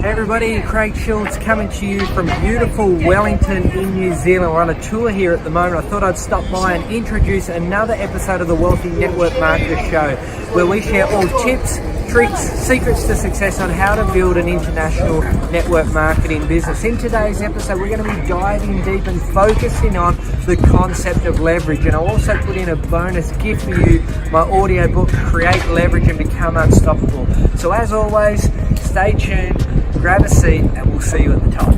Hey everybody, Craig Schultz coming to you from beautiful Wellington in New Zealand. We're on a tour here at the moment. I thought I'd stop by and introduce another episode of the Wealthy Network Marketer Show, where we share all tips, tricks, secrets to success on how to build an international network marketing business. In today's episode, we're going to be diving deep and focusing on the concept of leverage. And I'll also put in a bonus gift for you, my audio book, Create Leverage and Become Unstoppable. So as always, stay tuned, grab a seat, and we'll see you at the top.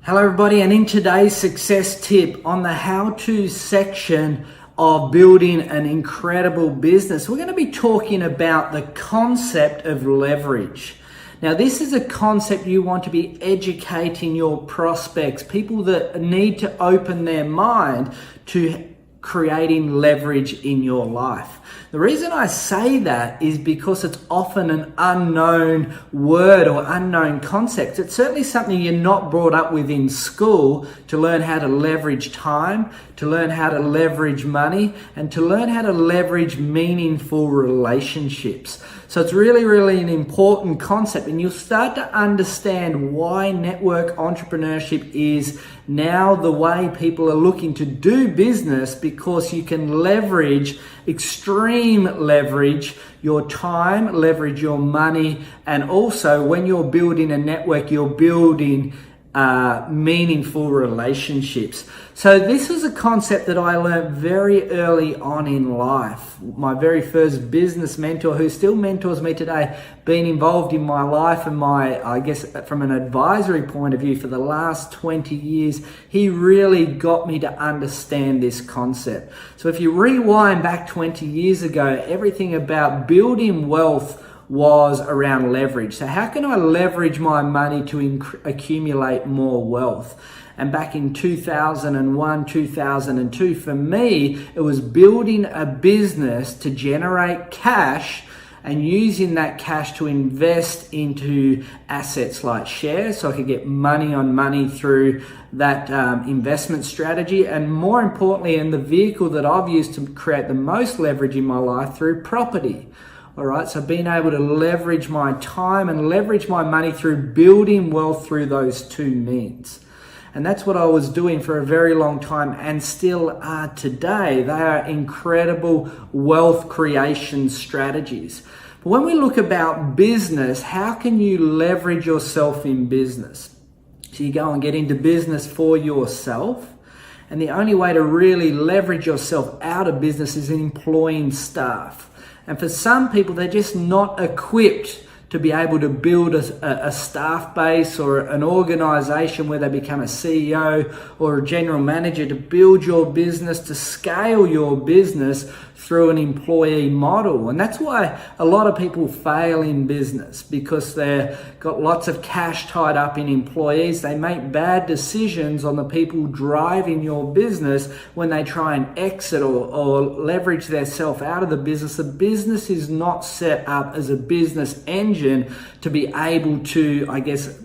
Hello everybody, and in today's success tip on the how-to section of building an incredible business, we're going to be talking about the concept of leverage. Now, this is a concept you want to be educating your prospects, people that need to open their mind to creating leverage in your life. The reason I say that is because it's often an unknown word or unknown concept. It's certainly something you're not brought up with in school, to learn how to leverage time, to learn how to leverage money, and to learn how to leverage meaningful relationships. So it's really an important concept, and you'll start to understand why network entrepreneurship is now the way people are looking to do business, because you can leverage, extreme leverage, your time, leverage your money, and also when you're building a network, you're building meaningful relationships. So this is a concept that I learned very early on in life. My very first business mentor, who still mentors me today, been involved in my life and I guess from an advisory point of view for the last 20 years, he really got me to understand this concept. So if you rewind back 20 years ago, everything about building wealth was around leverage. So how can I leverage my money to accumulate more wealth? And back in 2001, 2002, for me, it was building a business to generate cash and using that cash to invest into assets like shares, so I could get money on money through that investment strategy. And more importantly, and the vehicle that I've used to create the most leverage in my life, through property. All right, so being able to leverage my time and leverage my money through building wealth through those two means. And that's what I was doing for a very long time, and still are today. They are incredible wealth creation strategies. But when we look about business, how can you leverage yourself in business? So you go and get into business for yourself. And the only way to really leverage yourself out of business is employing staff. And for some people, they're just not equipped to be able to build a staff base or an organization where they become a CEO or a general manager, to build your business, to scale your business through an employee model. And that's why a lot of people fail in business, because they've got lots of cash tied up in employees. They make bad decisions on the people driving your business when they try and exit or leverage themselves out of the business. The business is not set up as a business engine to be able to, I guess,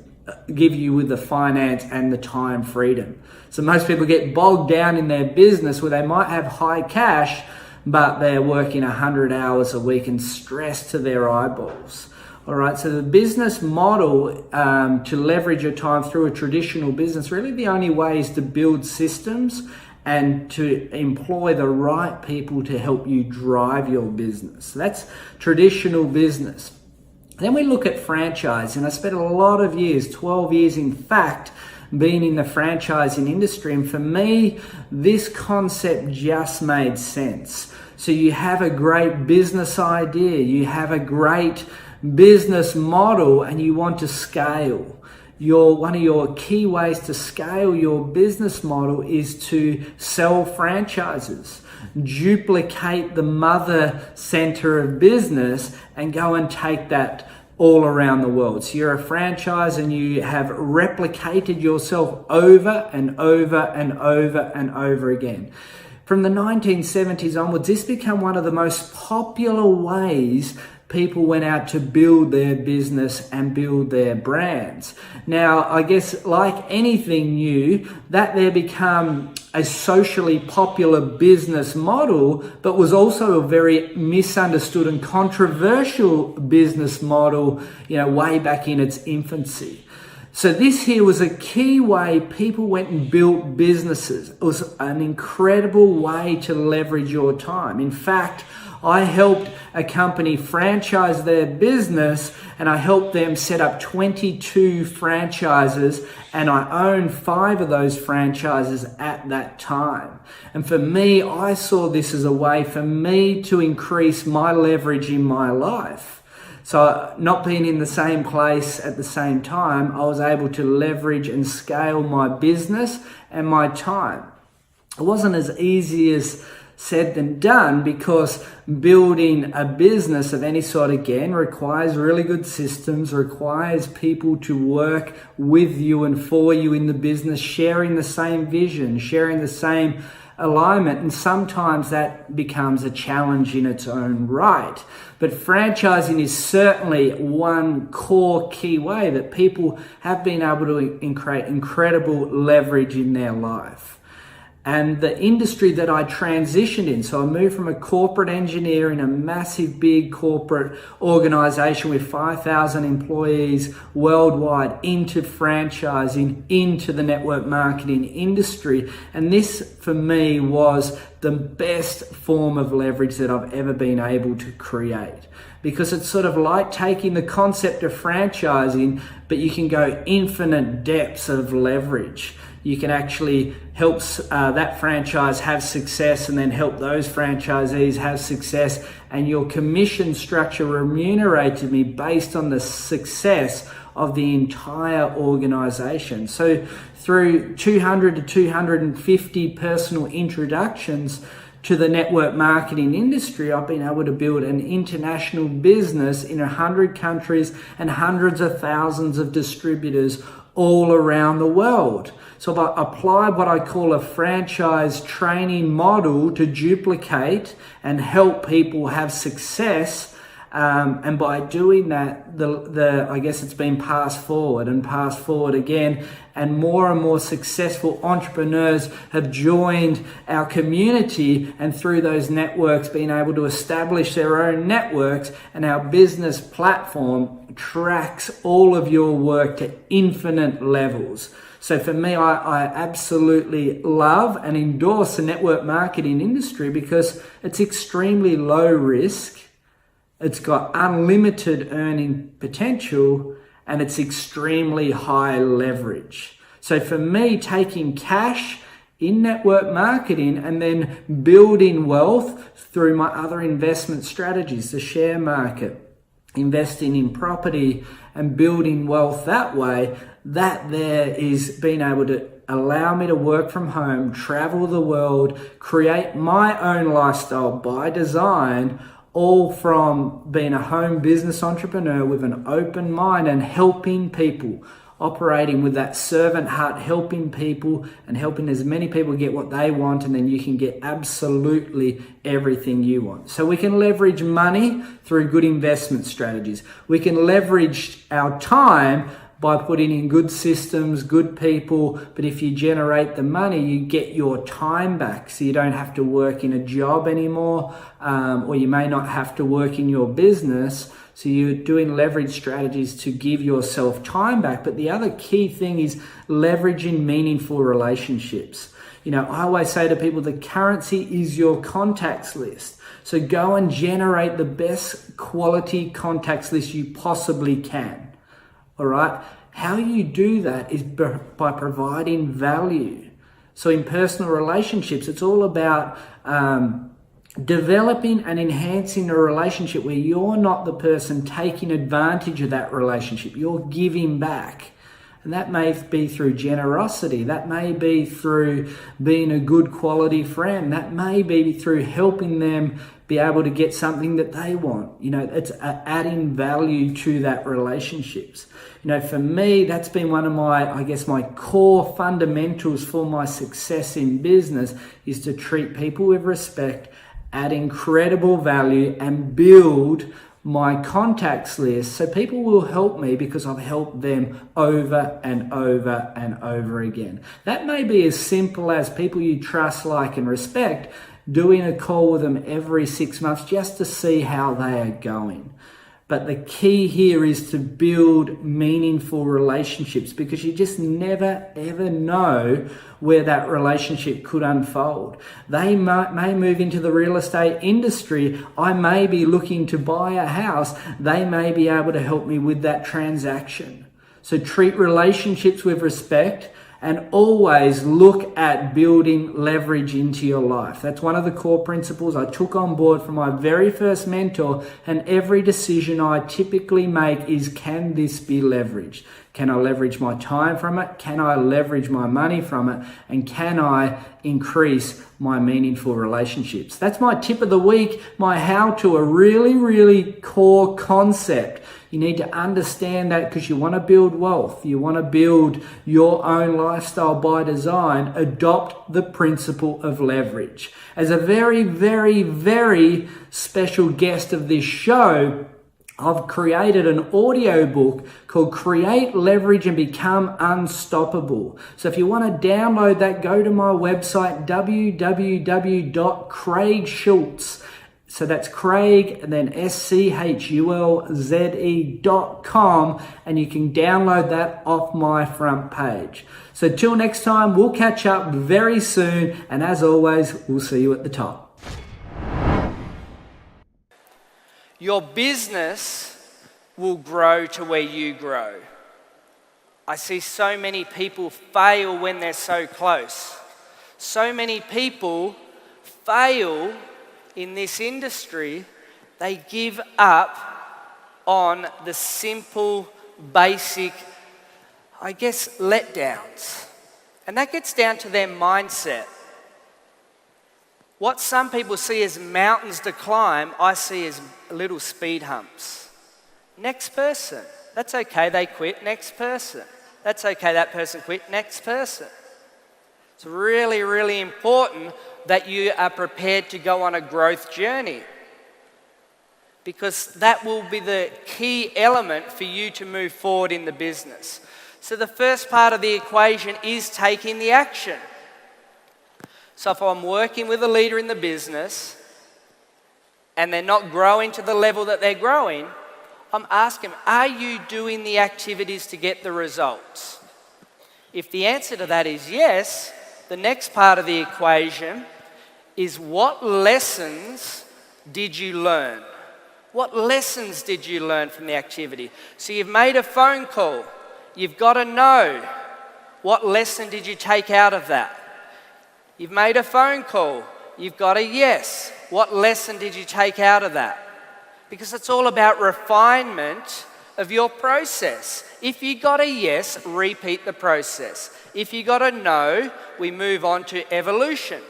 give you with the finance and the time freedom. So most people get bogged down in their business where they might have high cash, but they're working 100 hours a week and stressed to their eyeballs. All right, so the business model to leverage your time through a traditional business, really the only way is to build systems and to employ the right people to help you drive your business. So that's traditional business. Then we look at franchise, and I spent a lot of years, 12 years in fact, being in the franchising industry. And for me, this concept just made sense. So you have a great business idea, you have a great business model, and you want to scale. One of your key ways to scale your business model is to sell franchises. Duplicate the mother center of business and go and take that all around the world. So you're a franchise and you have replicated yourself over and over and over and over again. From the 1970s onwards, this became one of the most popular ways people went out to build their business and build their brands. Now, I guess like anything new, that there become a socially popular business model, but was also a very misunderstood and controversial business model, way back in its infancy. So this here was a key way people went and built businesses. It was an incredible way to leverage your time. In fact, I helped a company franchise their business, and I helped them set up 22 franchises, and I owned 5 of those franchises at that time. And for me, I saw this as a way for me to increase my leverage in my life. So not being in the same place at the same time, I was able to leverage and scale my business and my time. It wasn't as easy as said than done, because building a business of any sort, again, requires really good systems, requires people to work with you and for you in the business, sharing the same vision, sharing the same alignment, and sometimes that becomes a challenge in its own right. But franchising is certainly one core key way that people have been able to create incredible leverage in their life. And the industry that I transitioned in, so I moved from a corporate engineer in a massive, big corporate organization with 5,000 employees worldwide into franchising, into the network marketing industry. And this, for me, was the best form of leverage that I've ever been able to create. Because it's sort of like taking the concept of franchising, but you can go infinite depths of leverage. You can actually help that franchise have success, and then help those franchisees have success, and your commission structure remunerated me based on the success of the entire organization. So through 200 to 250 personal introductions to the network marketing industry, I've been able to build an international business in 100 countries and hundreds of thousands of distributors all around the world. So I applied what I call a franchise training model to duplicate and help people have success. And by doing that, I guess it's been passed forward again, and more successful entrepreneurs have joined our community, and through those networks been able to establish their own networks, and our business platform tracks all of your work to infinite levels. So for me, I absolutely love and endorse the network marketing industry because it's extremely low risk. It's got unlimited earning potential, and it's extremely high leverage. So for me, taking cash in network marketing and then building wealth through my other investment strategies, the share market, investing in property and building wealth that way, that there is being able to allow me to work from home, travel the world, create my own lifestyle by design, all from being a home business entrepreneur with an open mind and helping people, operating with that servant heart, helping people and helping as many people get what they want, and then you can get absolutely everything you want. So we can leverage money through good investment strategies. We can leverage our time by putting in good systems, good people, but if you generate the money, you get your time back, so you don't have to work in a job anymore, or you may not have to work in your business. So you're doing leverage strategies to give yourself time back. But the other key thing is leveraging meaningful relationships. I always say to people, the currency is your contacts list. So go and generate the best quality contacts list you possibly can. All right. How you do that is by providing value. So in personal relationships, it's all about developing and enhancing a relationship where you're not the person taking advantage of that relationship. You're giving back. And that may be through generosity. That may be through being a good quality friend. That may be through helping them be able to get something that they want. It's adding value to that relationships. For me, that's been one of my core fundamentals for my success in business, is to treat people with respect, add incredible value, and build my contacts list so people will help me because I've helped them over and over and over again. That may be as simple as people you trust, like, and respect, doing a call with them every 6 months just to see how they are going. But the key here is to build meaningful relationships, because you just never ever know where that relationship could unfold. They may move into the real estate industry. I may be looking to buy a house. They may be able to help me with that transaction. So treat relationships with respect, and always look at building leverage into your life. That's one of the core principles I took on board from my very first mentor, and every decision I typically make is, can this be leveraged? Can I leverage my time from it? Can I leverage my money from it? And can I increase my meaningful relationships? That's my tip of the week, my how-to, a really, really core concept. You need to understand that, because you want to build wealth. You want to build your own lifestyle by design. Adopt the principle of leverage. As a very, very, very special guest of this show, I've created an audio book called Create Leverage and Become Unstoppable. So if you want to download that, go to my website, www.craigschulze. So that's Craig and then SCHULZE.com, and you can download that off my front page. So till next time, we'll catch up very soon. And as always, we'll see you at the top. Your business will grow to where you grow. I see so many people fail when they're so close. So many people fail in this industry. They give up on the simple, basic, letdowns. And that gets down to their mindset. What some people see as mountains to climb, I see as little speed humps. Next person. That's okay, they quit. Next person. That's okay, that person quit. Next person. It's really, really important that you are prepared to go on a growth journey, because that will be the key element for you to move forward in the business. So the first part of the equation is taking the action. So if I'm working with a leader in the business and they're not growing to the level that they're growing, I'm asking them, are you doing the activities to get the results? If the answer to that is yes, the next part of the equation is, what lessons did you learn? What lessons did you learn from the activity? So you've made a phone call. You've got to know, what lesson did you take out of that? You've made a phone call. You've got a yes. What lesson did you take out of that? Because it's all about refinement of your process. If you got a yes, repeat the process. If you got a no, we move on to evolution.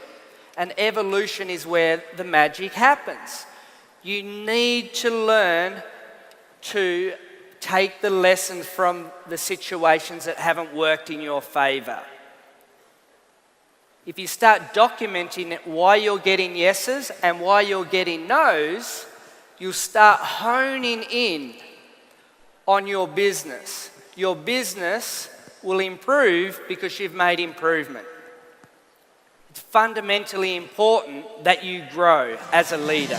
And evolution is where the magic happens. You need to learn to take the lessons from the situations that haven't worked in your favor. If you start documenting why you're getting yeses and why you're getting nos, you'll start honing in on your business. Your business will improve because you've made improvement. It's fundamentally important that you grow as a leader.